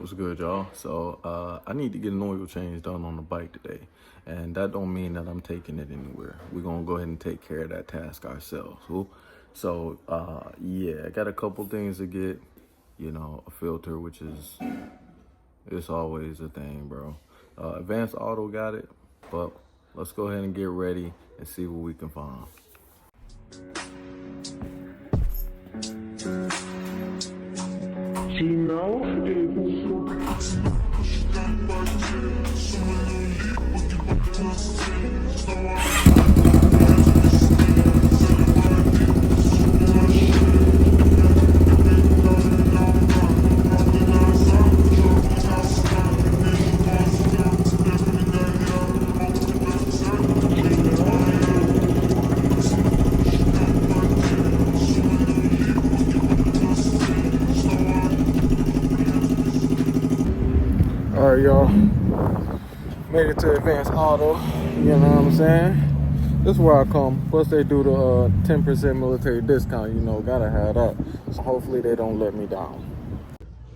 What's good, y'all? So I need to get an oil change done on the bike today, and that don't mean that I'm taking it anywhere. We're gonna go ahead and take care of that task ourselves. Cool? So yeah, I got a couple things to get. You know, a filter, which is it's always a thing, bro. Advanced Auto got it, but let's go ahead and get ready and see what we can find. All right, y'all, made it to Advanced Auto, you know what I'm saying? This is where I come. Plus they do the 10% military discount, you know, gotta have that. So hopefully they don't let me down.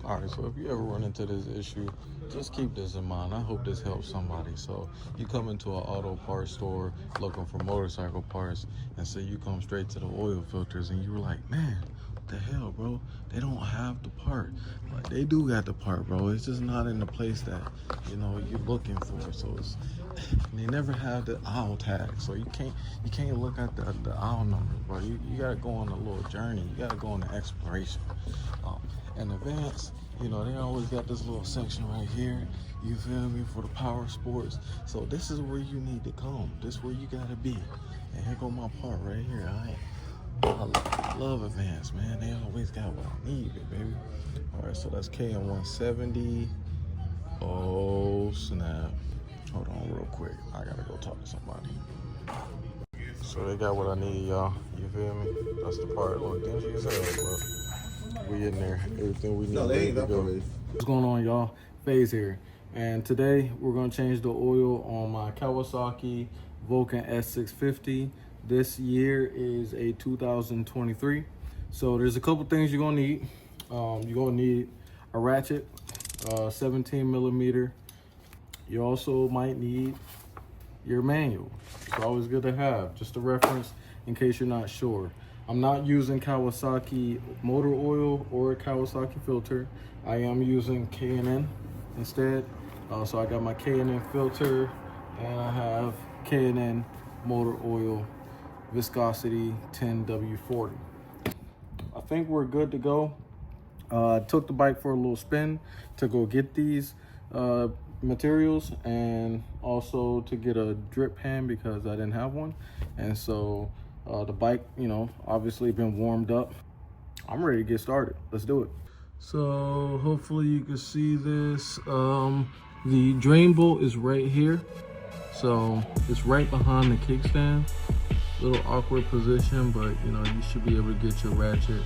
All right, so if you ever run into this issue, just keep this in mind. I hope this helps somebody. So you come into an auto parts store looking for motorcycle parts, and so you come straight to the oil filters and you were like, man, what the hell, bro? They don't have the part. Like, they do got the part, bro. It's just not in the place that, you know, you're looking for. So it's, they never have the aisle tag, so you can't look at the aisle numbers, bro. You gotta go on a little journey. You gotta go on an exploration. In Advance, you know, they always got this little section right here, you feel me, for the power sports. So this is where you need to come. This is where you gotta be. And here go my part right here. I love Advance, man. They always got what I need, baby. All right, so that's KN 170. Oh snap! Hold on, real quick. I gotta go talk to somebody. So they got what I need, y'all. You feel me? That's the part. Look, dingy as hell, but we in there. Everything we need. No, they ain't to go. What's going on, y'all? FaZe here, and today we're gonna change the oil on my Kawasaki Vulcan S650. This year is a 2023. So there's a couple things you're gonna need. You're gonna need a ratchet, 17 millimeter. You also might need your manual. It's always good to have, just a reference in case you're not sure. I'm not using Kawasaki motor oil or Kawasaki filter. I am using K&N instead. So I got my K&N filter, and I have K&N motor oil viscosity 10W40. I think we're good to go. I took the bike for a little spin to go get these materials, and also to get a drip pan because I didn't have one. And so the bike, you know, obviously been warmed up. I'm ready to get started. Let's do it. So hopefully you can see this. The drain bolt is right here. So it's right behind the kickstand. Little awkward position, but you know, you should be able to get your ratchet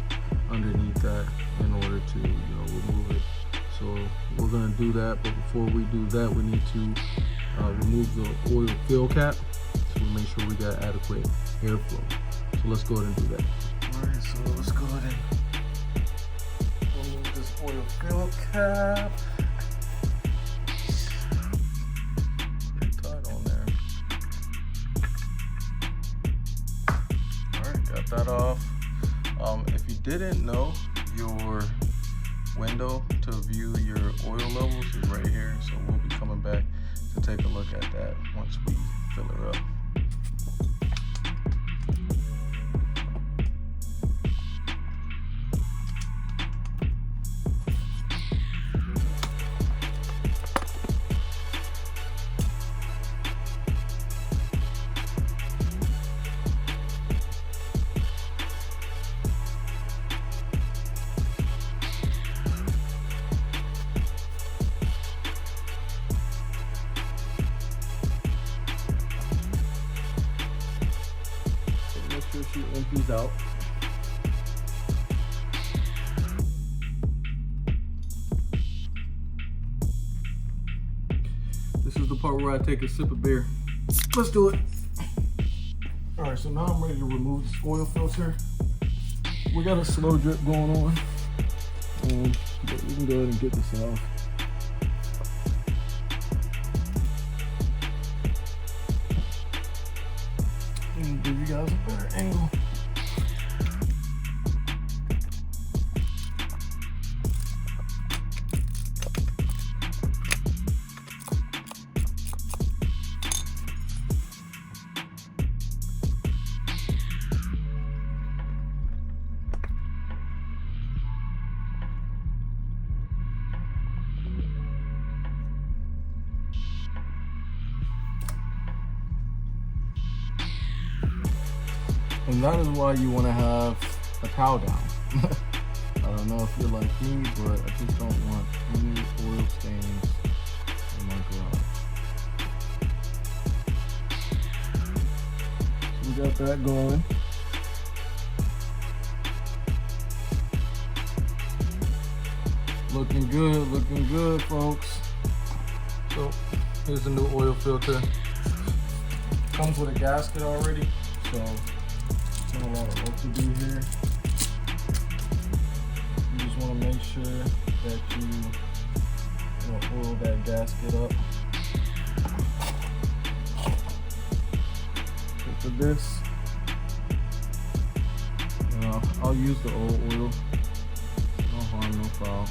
underneath that in order to, you know, remove it. So we're gonna do that, but before we do that, we need to remove the oil fill cap, so we make sure we got adequate airflow. So let's go ahead and do that. All right, so let's go ahead and remove this oil fill cap. Pretty tight on there. All right, got that off. If you didn't know, your window to view your oil levels is right here, so we'll be coming back to take a look at that once we fill her up. She empties out. This is the part where I take a sip of beer. Let's do it. All right, so now I'm ready to remove this oil filter. We got a slow drip going on, but we can go ahead and get this off. has a better angle. And that is why you want to have a towel down. I don't know if you're like me, but I just don't want any oil stains in my garage. So we got that going. Looking good, folks. So here's the new oil filter. Comes with a gasket already, so not a lot of work to do here. You just want to make sure that you oil that gasket up. So for this, I'll use the old oil. No harm, no foul.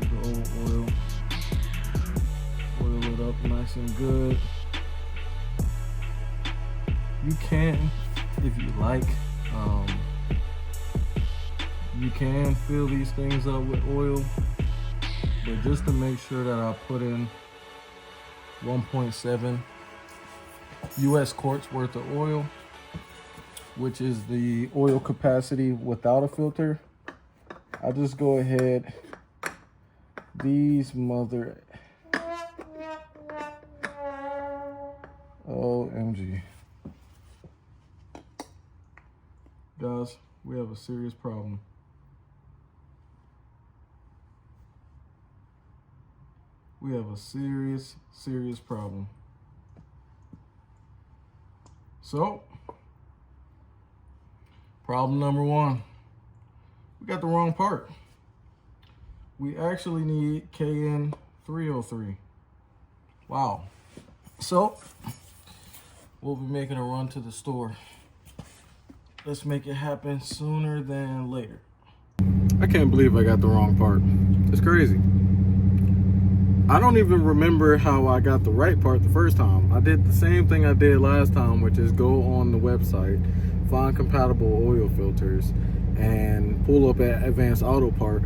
Use the old oil. Oil it up nice and good. You can, if you like, you can fill these things up with oil, but just to make sure that I put in 1.7 US quarts worth of oil, which is the oil capacity without a filter, I just go ahead, these mother, OMG. Guys, we have a serious problem. We have a serious problem. So, problem number one, we got the wrong part. We actually need KN303. Wow. So, we'll be making a run to the store. Let's make it happen sooner than later. I can't believe I got the wrong part. It's crazy. I don't even remember how I got the right part the first time. I did the same thing I did last time, which is go on the website, find compatible oil filters, and pull up at Advanced Auto Part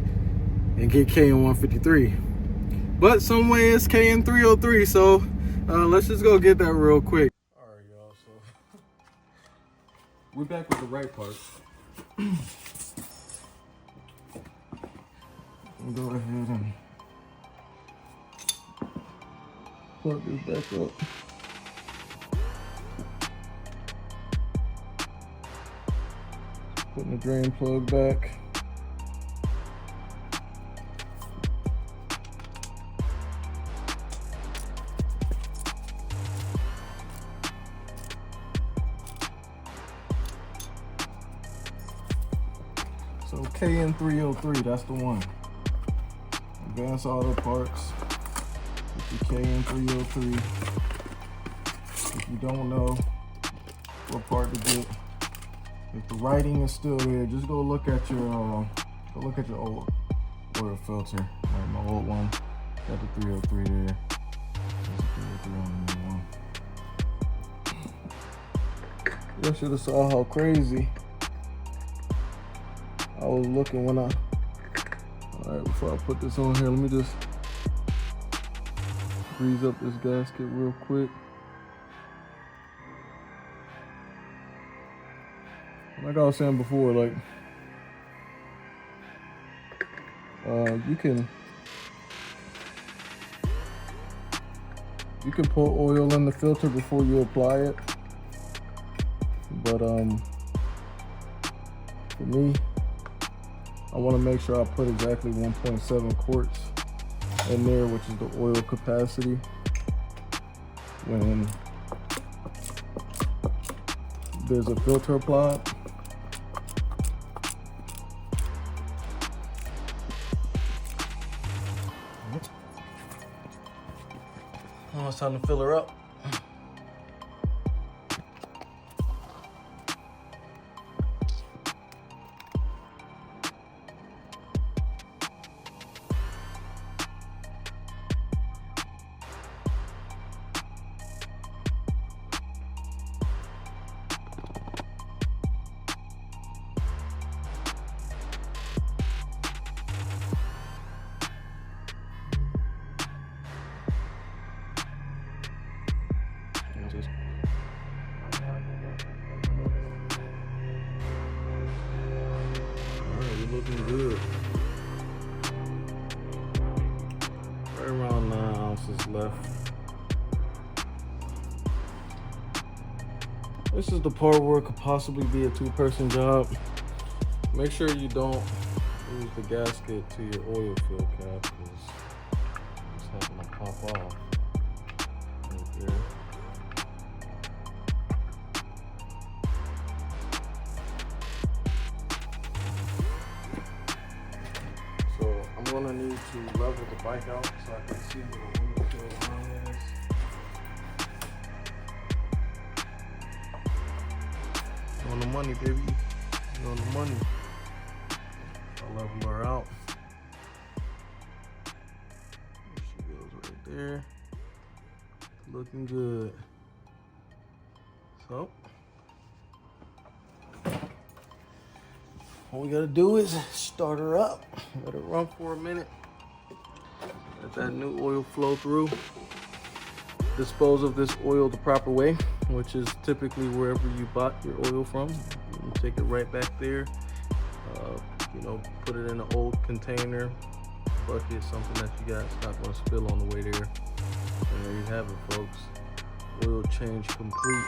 and get KN153. But some way it's KN303, so let's just go get that real quick. Alright, y'all, so we're back with the right part. We'll go ahead and plug this back up. Putting the drain plug back. So KN303, that's the one. Advanced Auto Parts. The KN303. If you don't know what part to get, if the writing is still there, just go look at your old oil filter. Like my old one, got the 303 there. There's a 303 on the new one. Y'all should have saw how crazy I was looking when alright, before I put this on here, let me just grease up this gasket real quick. Like I was saying before, like you can put oil in the filter before you apply it, but for me, I want to make sure I put exactly 1.7 quarts in there, which is the oil capacity when there's a filter applied. Now it's time to fill her up. is left. This is the part where it could possibly be a 2-person job. Make sure you don't lose the gasket to your oil fill cap, because it's having to pop off right there. So I'm gonna need to level the bike out so I can see where the oil fill line is. On the money, baby. You're on the money. I'll level her out. There she goes right there. Looking good. So, all we gotta do is start her up. Let her run for a minute. Let that new oil flow through. Dispose of this oil the proper way, which is typically wherever you bought your oil from. You take it right back there. You know, put it in an old container, bucket, something that you got. It's not going to spill on the way there. And there you have it, folks. Oil change complete.